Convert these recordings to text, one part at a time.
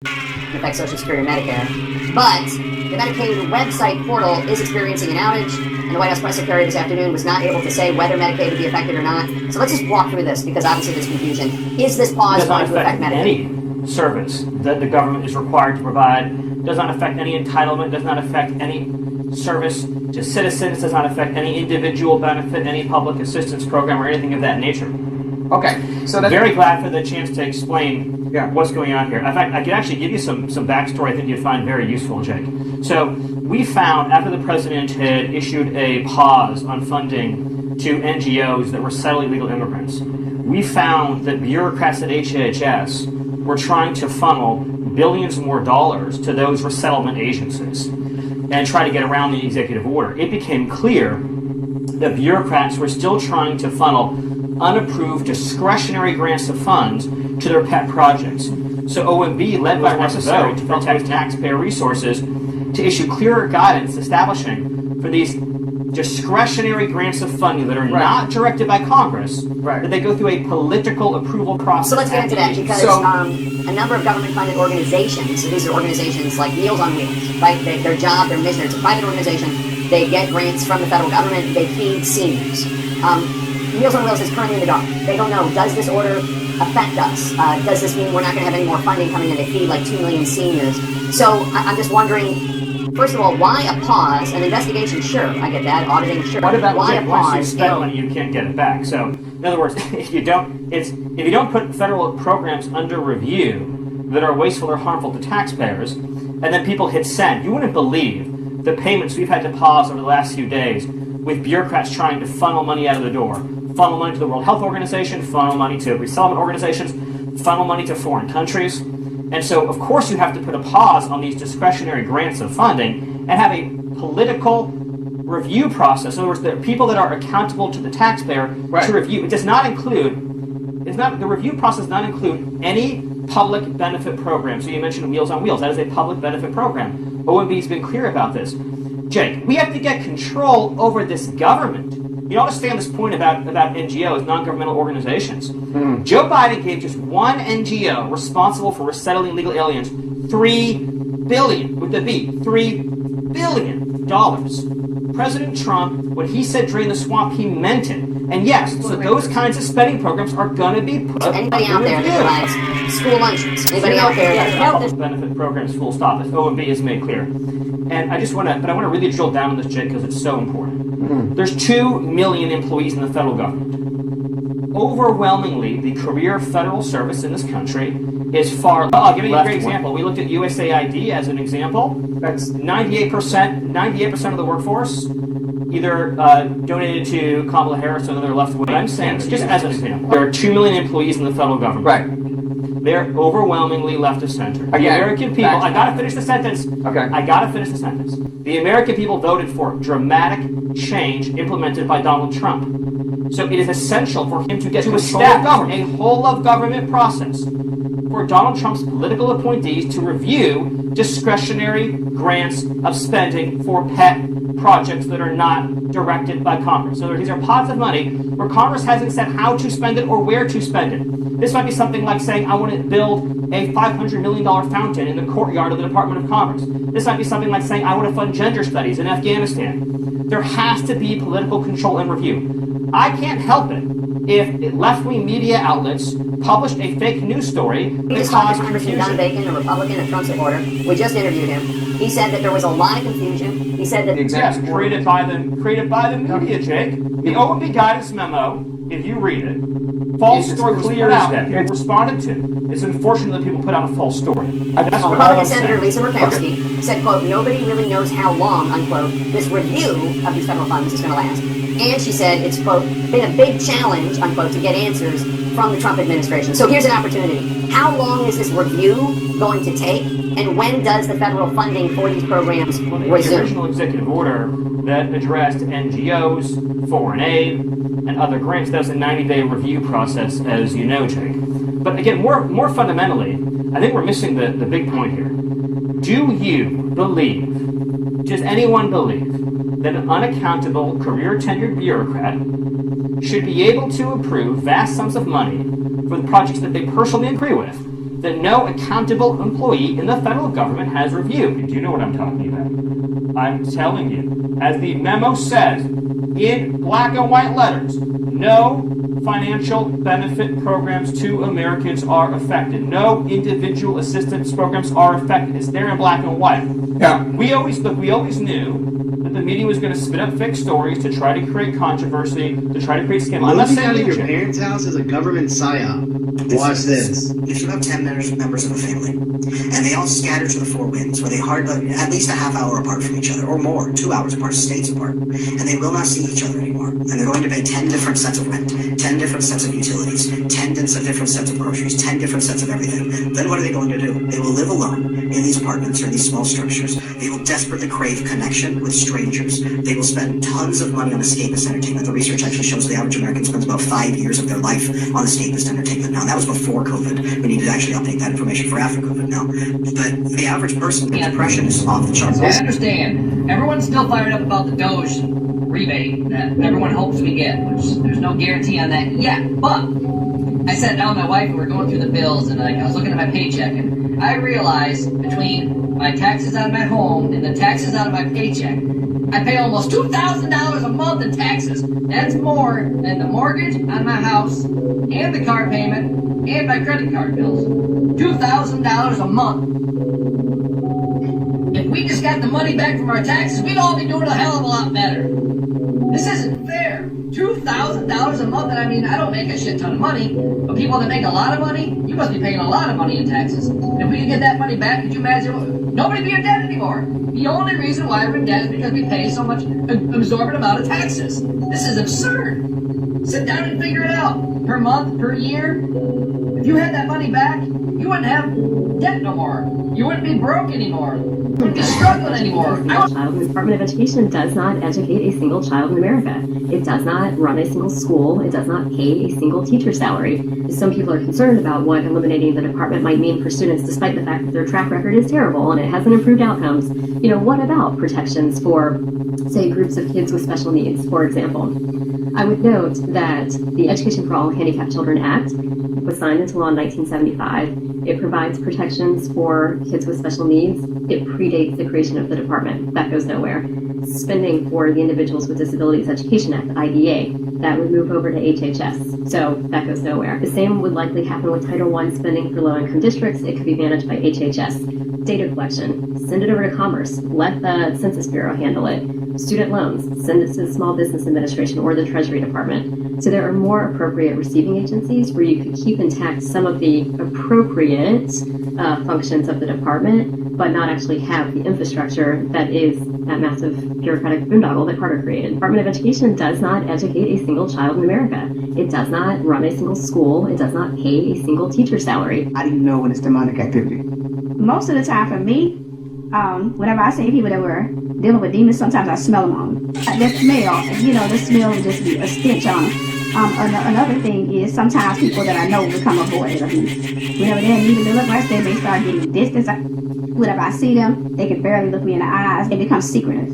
affect Social Security and Medicare. But the Medicaid website portal is experiencing an outage, and the White House press secretary this afternoon was not able to say whether Medicaid would be affected or not. So let's just walk through this, because obviously there's confusion. Is this pause going to affect Medicaid? Any service that the government is required to provide, does not affect any entitlement, does not affect any service to citizens, does not affect any individual benefit, any public assistance program, or anything of that nature. Okay, so that's very glad for the chance to explain what's going on here. In fact, I can actually give you some backstory I think you'd find very useful, Jake. So we found after the president had issued a pause on funding to NGOs that were settling illegal immigrants, we found that bureaucrats at HHS were trying to funnel billions more dollars to those resettlement agencies and try to get around the executive order. It became clear that bureaucrats were still trying to funnel unapproved discretionary grants of funds to their pet projects. So OMB, led by necessary to protect taxpayer resources, to issue clearer guidance establishing for these discretionary grants of funding that are not directed by Congress, that they go through a political approval process. So let's get into that, because a number of government-funded organizations, so these are organizations like Meals on Wheels, right? Their job, their mission, it's a private organization. They get grants from the federal government. They feed seniors. Meals on Wheels is currently in the dark. They don't know, does this order affect us? Does this mean we're not going to have any more funding coming in? They feed like 2 million seniors. So I'm just wondering, first of all, why a pause? An investigation, sure, I get that. Auditing, sure. What about why a once pause? you spend money, you can't get it back? So, in other words, if you don't put federal programs under review that are wasteful or harmful to taxpayers, and then people hit send, you wouldn't believe the payments we've had to pause over the last few days with bureaucrats trying to funnel money out of the door. Funnel money to the World Health Organization, funnel money to resettlement organizations, funnel money to foreign countries. And so, of course, you have to put a pause on these discretionary grants of funding and have a political review process. In other words, there are people that are accountable to the taxpayer to review. It does not include, the review process does not include any public benefit program. So you mentioned Meals on Wheels. That is a public benefit program. OMB has been clear about this. Jake, we have to get control over this government. You understand this point about NGOs, non-governmental organizations. Joe Biden gave just one NGO responsible for resettling illegal aliens $3 billion, with the B, $3 billion. President Trump, when he said drain the swamp, he meant it. And yes, so those kinds of spending programs are going to be put anybody out there that provides school lunches, anybody out there that helps benefit programs, full stop, as OMB has made clear. And I want to really drill down on this, Jake, because it's so important. There's 2 million employees in the federal government. Overwhelmingly, the career federal service in this country is far. I'll give you a great example. We looked at USAID as an example. That's 98% of the workforce either donated to Kamala Harris or another left wing. I'm saying, just as an example, there are 2 million employees in the federal government. They're overwhelmingly left of center. The American people, I gotta finish the sentence. I gotta finish the sentence. The American people voted for dramatic change implemented by Donald Trump. So it is essential for him to get to establish a whole of government process for Donald Trump's political appointees to review discretionary grants of spending for pet projects that are not directed by Congress. So these are pots of money where Congress hasn't said how to spend it or where to spend it. This might be something like saying, I want to build a $500 million fountain in the courtyard of the Department of Commerce. This might be something like saying, I want to fund gender studies in Afghanistan. There has to be political control and review. I can't help it if left-wing media outlets published a fake news story that caused confusion. Don Bacon, a Republican, a Trump supporter, we just interviewed him. He said that there was a lot of confusion. He said that created by the media, Jake. The OMB guidance memo, if you read it, false story was put out and responded to. It's unfortunate that people put out a false story. Republican Senator Lisa Murkowski said, quote, nobody really knows how long, unquote, this review of these federal funds is going to last. And she said it's, quote, been a big challenge, unquote, to get answers from the Trump administration. So here's an opportunity. How long is this review going to take? And when does the federal funding for these programs resume? The original executive order that addressed NGOs, foreign aid, and other grants, that was a 90-day review process, as you know, Jake. But again, more fundamentally, I think we're missing the big point here. Do you believe, does anyone believe, that an unaccountable, career-tenured bureaucrat should be able to approve vast sums of money for the projects that they personally agree with that no accountable employee in the federal government has reviewed. And do you know what I'm talking about? I'm telling you, as the memo says, in black and white letters, no financial benefit programs to Americans are affected. No individual assistance programs are affected. It's there in black and white. Yeah. We always knew that the media was going to spit up fake stories to try to create controversy, to try to create scandal. I'm not Moving out saying of your parents' house is a government psyop. Watch this. If you have 10 members of a family, and they all scatter to the four winds, where they hardly, at least a half hour apart from each other, or more, 2 hours apart, states apart, and they will not see each other anymore, and they're going to pay 10 different sets of rent, 10 different sets of utilities, 10 different sets of groceries, 10 different sets of everything, then what are they going to do? They will live alone in these apartments or in these small structures. They will desperately crave connection with strangers. They will spend tons of money on escapist entertainment. The research actually shows the average American spends about 5 years of their life on escapist entertainment now. That was before COVID. We need to actually update that information for after COVID now. But the average person, their depression is off the charts. I understand. Everyone's still fired up about the Doge rebate that everyone hopes we get, which there's no guarantee on that yet. But I sat down with my wife and we're going through the bills, and I was looking at my paycheck, and I realized between my taxes out of my home and the taxes out of my paycheck, I pay almost $2,000 a month in taxes. That's more than the mortgage on my house and the car payment and my credit card bills. $2,000 a month. If we just got the money back from our taxes, we'd all be doing a hell of a lot better. This isn't fair. $2,000 a month, and I mean, I don't make a shit ton of money, but people that make a lot of money, you must be paying a lot of money in taxes. And if we could get that money back, could you imagine? Nobody be in debt anymore. The only reason why we're in debt is because we pay so much absorbent amount of taxes. This is absurd. Sit down and figure it out. Per month, per year. If you had that money back, you wouldn't have debt no more. You wouldn't be broke anymore. You wouldn't be struggling anymore. The Department of Education does not educate a single child in America. It does not run a single school. It does not pay a single teacher salary. Some people are concerned about what eliminating the department might mean for students, despite the fact that their track record is terrible and it hasn't improved outcomes. You know, what about protections for, say, groups of kids with special needs, for example? I would note that the Education for All Handicapped Children Act was signed into law in 1975. It provides protections for kids with special needs. It predates the creation of the department. That goes nowhere. Spending for the Individuals with Disabilities Education Act, IDA, that would move over to HHS. So that goes nowhere. The same would likely happen with Title I spending for low-income districts. It could be managed by HHS. Data collection, send it over to Commerce. Let the Census Bureau handle it. Student loans, send it to the Small Business Administration or the Treasury Department. So there are more appropriate receiving agencies where you could keep intact some of the appropriate functions of the department, but not actually have the infrastructure that is that massive bureaucratic boondoggle that Carter created. The Department of Education does not educate a single child in America. It does not run a single school. It does not pay a single teacher salary. How do you know when it's demonic activity? Most of the time for me, whenever I see people that were dealing with demons, sometimes I smell them on them. The smell, the smell would just be a stench on them. Another thing is sometimes people that I know become avoided of me. Whenever they're needing deliverance, they may start getting distance. Whenever I see them, they can barely look me in the eyes. It becomes secretive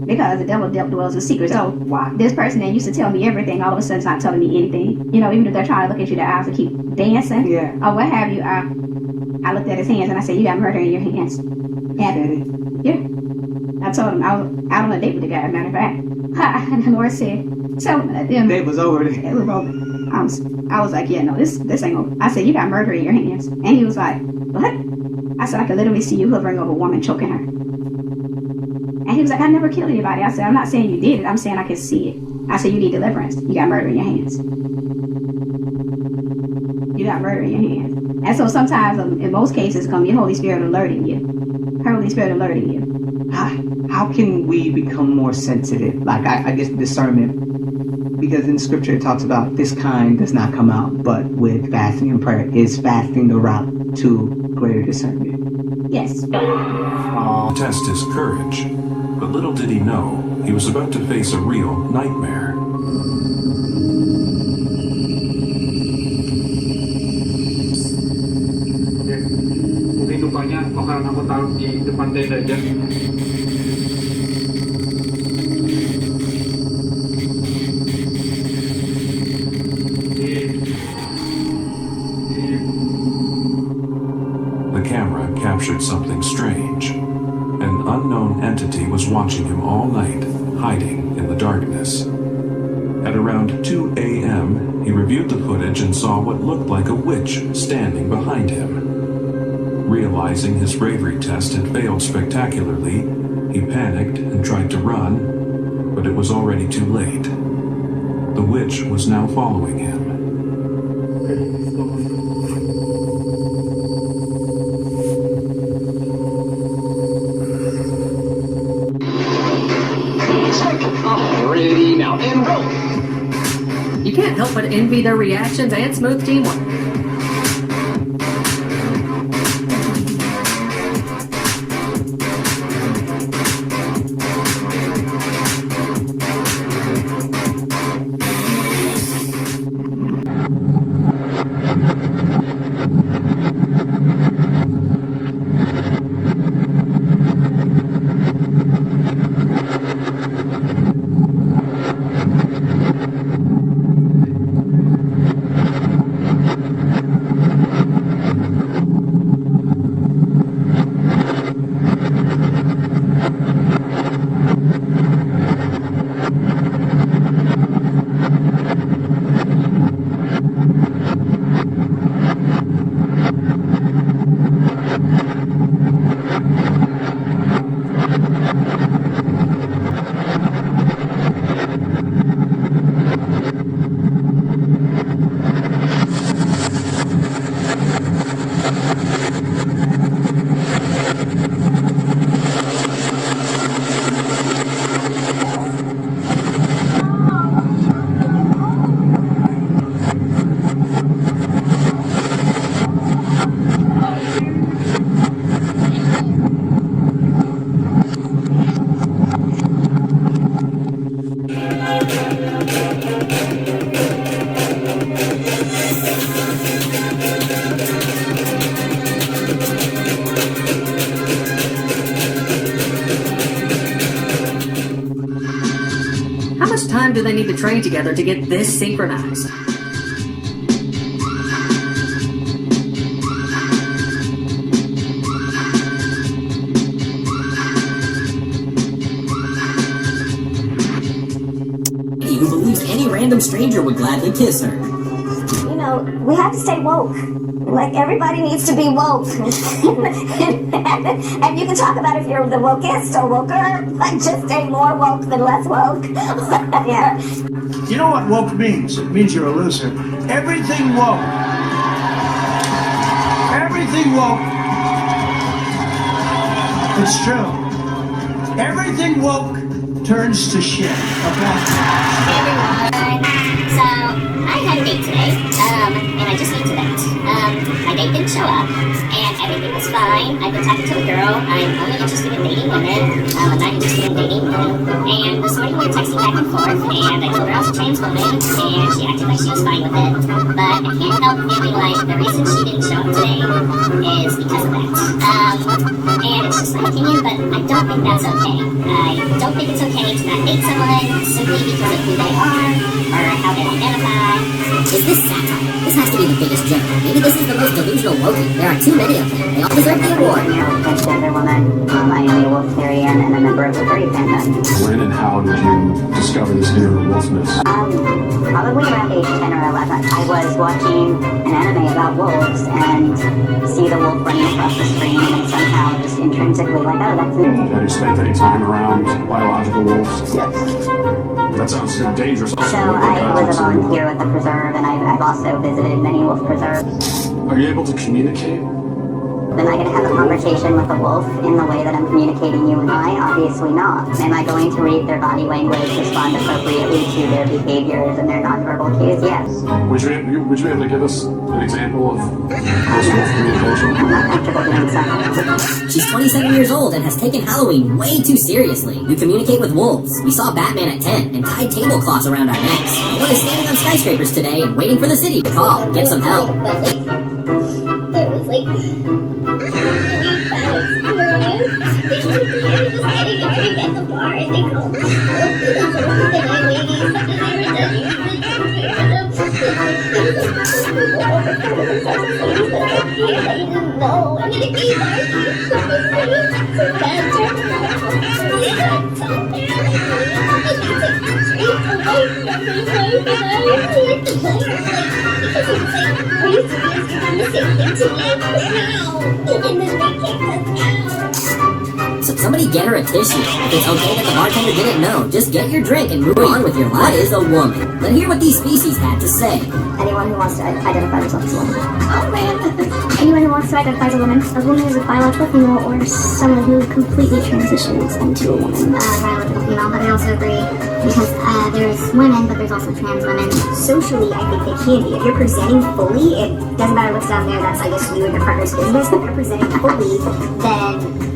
because the devil dwells in secret. So this person that used to tell me everything, all of a sudden is not telling me anything. Even if they're trying to look at you, their eyes will keep dancing or what have you. I looked at his hands and I said, "You got murder in your hands." And yeah, I told him I was out on a date with the guy. Matter of fact, and the Lord said, "So It was over. it was over." I was like, "Yeah, no, this ain't over." I said, "You got murder in your hands," and he was like, "What?" I said, "I could literally see you hovering over a woman, choking her." And he was like, "I never killed anybody." I said, "I'm not saying you did it. I'm saying I can see it." I said, "You need deliverance. You got murder in your hands. You got murder in your hands." And so sometimes, in most cases, it's going to be Holy Spirit alerting you. Holy Spirit alerting you. How can we become more sensitive? Like, I guess discernment. Because in Scripture it talks about this kind does not come out, but with fasting and prayer. Is fasting the route to greater discernment? Yes. Test his courage, but little did he know he was about to face a real nightmare. Mungkin lukanya bakalan aku taruh di depan tenda aja. something strange. An unknown entity was watching him all night, hiding in the darkness. At around 2 a.m., he reviewed the footage and saw what looked like a witch standing behind him. Realizing his bravery test had failed spectacularly, he panicked and tried to run, but it was already too late. The witch was now following him. Ready now, and go! You can't help but envy their reactions and smooth teamwork. How much time do they need to train together to get this synchronized? Who believes any random stranger would gladly kiss her. You know, we have to stay woke. Like, everybody needs to be woke. And you can talk about if you're the wokest or woker, but just stay more woke than less woke. Yeah. You know what woke means? It means you're a loser. Everything woke. Everything woke. It's true. Everything woke turns to shit. Okay? So, I had a date today, and I just need to vent. My date didn't show up, and everything was fine. I've been talking to a girl. I'm only interested in dating women. I'm not interested in dating men. And this morning we were texting back and forth, and I told her I was a trans woman, and she acted like she was fine with it. But I can't help feeling like the reason she didn't show up today is because of that. And it's just my opinion, but I don't think that's okay. I don't think it's okay to not date someone simply because of who they are, or how they identify. Is this satire? This has to be the biggest joke. Maybe this is the most delusional woke. There are too many of them. They all deserve the award. I'm a transgender woman. I am a Wolfarian and a member of the furry fandom. When and how did you discover this inner wolfness? Probably around age 10 or 11. I was watching an anime about wolves and see the wolf running across the screen, and somehow just intrinsically like, oh, that's me. Have you spent any time around biological wolves? Yes. That sounds dangerous. So I was a volunteer with the preserve, and I've also visited many wolf preserves. Are you able to communicate? Am I going to have a conversation with a wolf in the way that I'm communicating you and I? Obviously not. Am I going to read their body language, respond appropriately to their behaviors and their nonverbal cues? Yes. Would you be able to give us an example of wolf communication? I'm not comfortable doing so. She's 27 years old and has taken Halloween way too seriously. You communicate with wolves. We saw Batman at 10 and tied tablecloths around our necks. One is standing on skyscrapers today and waiting for the city to call. Get some help. There was like 5 just getting a drink at the bar, and they called me and I ladies, and they were telling me, no, I mean, So somebody get her a tissue. If it's okay that the bartender didn't know, just get your drink and move on with your life. What is a woman? Let's hear what these species had to say. Anyone who wants to identify themselves as a woman. Oh man. Anyone who wants to identify as a woman. A woman is a biological female or someone who completely transitions into a woman. Biological female, but I also agree because there's women, but there's also trans women. Socially, I think they can be. If you're presenting fully, it doesn't matter what's down there. That's, I guess, you and your partner's business. If you're presenting fully, then...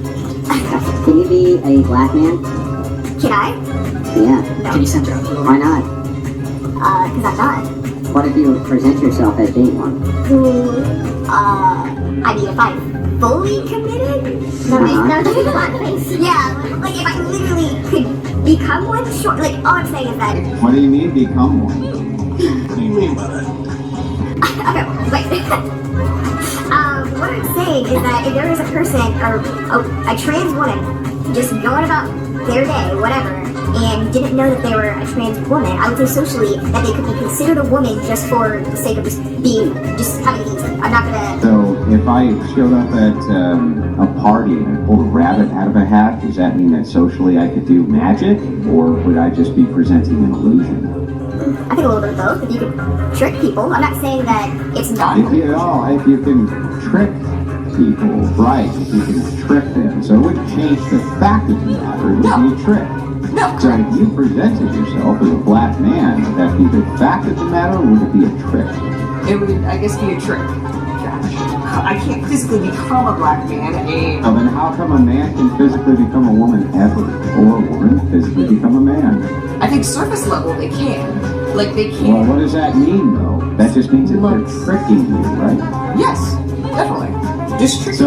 Can you be a black man? Can I? Yeah. No. Can you center up? Why not? Because I'm not. What if you present yourself as being one? I mean, if I'm fully committed, that would be blackface. Yeah, like if I literally could become one, sure. Like, all I'm saying is that... What do you mean, become one? What do you mean by that? Okay, wait. What I'm saying is that if there is a person, or a trans woman, just going about their day, whatever, and didn't know that they were a trans woman, I would say socially that they could be considered a woman just for the sake of just having an instinct. I'm not gonna... So, if I showed up at a party and pulled a rabbit out of a hat, does that mean that socially I could do magic? Or would I just be presenting an illusion? I think a little bit of both. If you could trick people, I'm not saying that it's not. If you can trick people, right, if you can trick them. So it wouldn't change the fact of the matter, it would be a trick. No. So if you presented yourself as a black man, would that be the fact of the matter, or would it be a trick? It would, I guess, be a trick. I can't physically become a black man. So then how come a man can physically become a woman ever, or a woman physically become a man? I think surface level they can. Like they can. Well, what does that mean, though? That just means that they're tricking you, right? Yes, definitely. Just tricking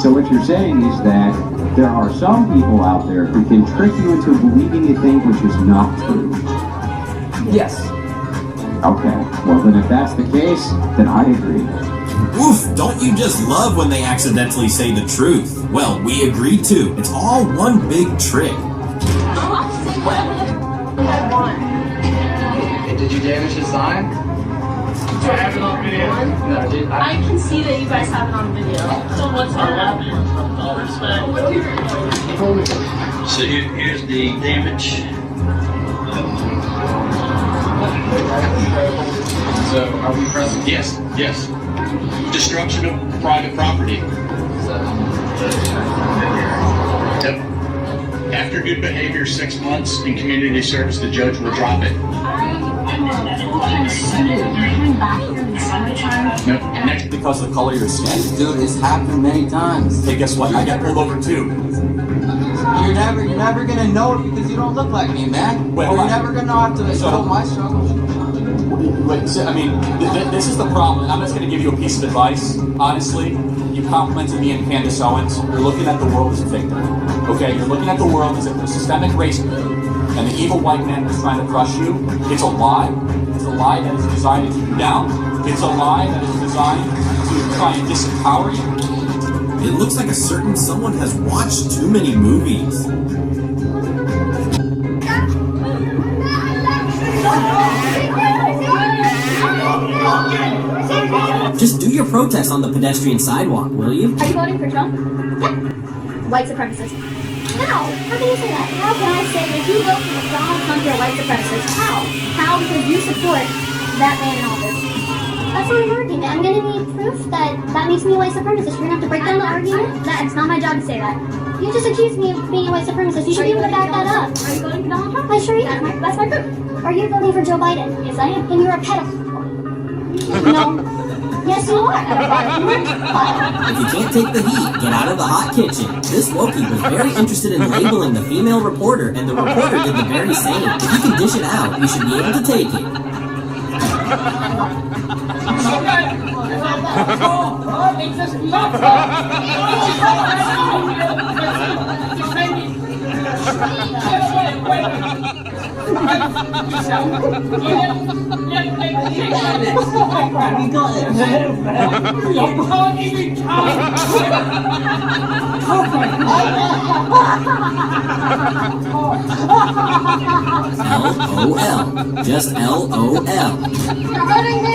so what you're saying is that there are some people out there who can trick you into believing a thing which is not true. Yes. Okay. Well, then if that's the case, then I agree. Oof, don't you just love when they accidentally say the truth? Well, we agree too. It's all one big trick. Did you damage the sign? Do I have it on video? No, dude. I can see that you guys have it on video. So what's that? All respect. So here's the damage. So are we present? Yes. Destruction of private property. Yep. After good behavior, 6 months in community service, the judge will drop it. Nope. Next. Because of the color of your skin? Dude, it's happened many times. Hey, guess what? I got pulled over too. You're never gonna know it because you don't look like me, man. Wait, or you're never gonna know how to show my struggles. Wait, so, I mean, this is the problem. I'm just going to give you a piece of advice. Honestly, you complimented me and Candace Owens. You're looking at the world as a victim. Okay? You're looking at the world as if there's systemic racism and the evil white man was trying to crush you. It's a lie. It's a lie that is designed to keep you down. It's a lie that is designed to try and disempower you. It looks like a certain someone has watched too many movies. Just do your protest on the pedestrian sidewalk, will you? Are you voting for Trump? Yeah. White supremacist. How? How can you say that? How can I say if you vote for Donald Trump, you're a white supremacist? How? How? Because you support that man in office. That's not an argument. I'm going to need proof that makes me a white supremacist. You're going to have to break down the argument. It's not my job to say that. You just accused me of being a white supremacist. You should be able to back that up. Are you voting for Donald Trump? I sure am. That's my proof. Are you voting for Joe Biden? Yes, I am. Then you're a pedophile. No. Yes, you are. If you can't take the heat, get out of the hot kitchen. This Wokey was very interested in labeling the female reporter, and the reporter did the very same. If you can dish it out, you should be able to take it. LOL. Just LOL. You're hurting me!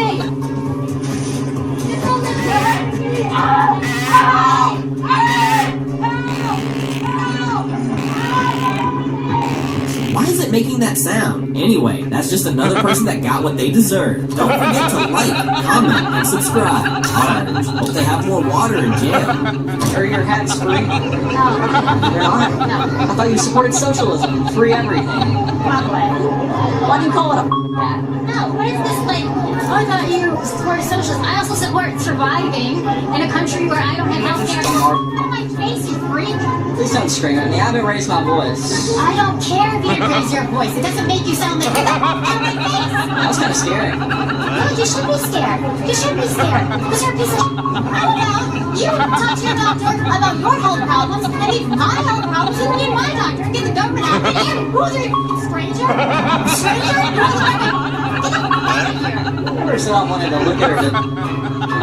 Why is it making that sound? Anyway, that's just another person that got what they deserve. Don't forget to like, comment, and subscribe. Orange. Hope they have more water in jail. Are your hats free? No. They're not? No. I thought you supported socialism. Free everything. Why do you call it a hat? No, what is this like? Oh, I thought you supported socialism. I also support surviving in a country where I don't have health care. Oh, my face, you freak! Please don't scream at me. I haven't raised my voice. I don't care if you raise your voice. It doesn't make you sound like That was kind of scary. no, you should be scared. You should be scared. Because you're a piece of I don't know. You talk to your doctor about your health problems, and if my health problems, you need my doctor and get the government out of here. Who's your stranger? Stranger? Get the out of here. I never said I wanted to look at her.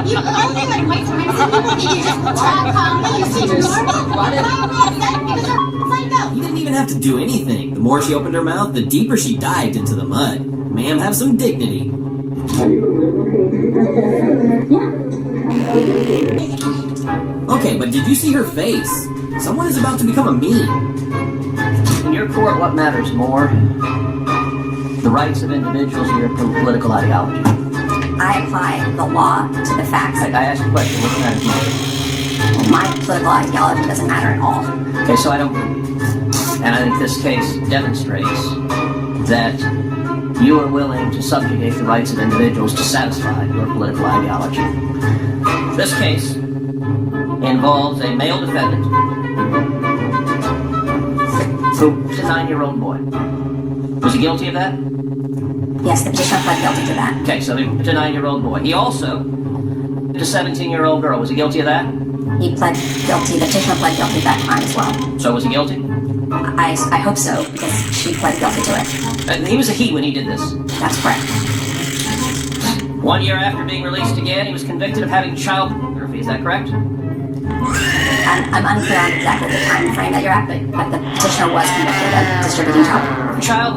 You only like white supremacy people think you just talk calmly, you seem normal. Why did- Because you're psycho. You didn't even have to do anything. The more she opened her mouth, the deeper she dived into the mud. Ma'am, have some dignity. Okay, but did you see her face? Someone is about to become a meme. In your court, what matters more? The rights of individuals or your political ideology? I apply the law to the facts. I asked you a question. What's matters more? My political ideology doesn't matter at all. Okay, so I don't... And I think this case demonstrates that you are willing to subjugate the rights of individuals to satisfy your political ideology. This case involves a male defendant who is a 9-year-old boy. Was he guilty of that? Yes, the petitioner pled guilty to that. Okay, so it's a 9-year-old boy. He also did a 17-year-old girl. Was he guilty of that? He pled guilty, the petitioner pled guilty to that crime as well. So was he guilty? I hope so, because she pled guilty to it. And he was a he when he did this. That's correct. 1 year after being released again, he was convicted of having child pornography. Is that correct? I'm unclear on exactly the time frame that you're at, but the petitioner was convicted of distributing child pornography. Child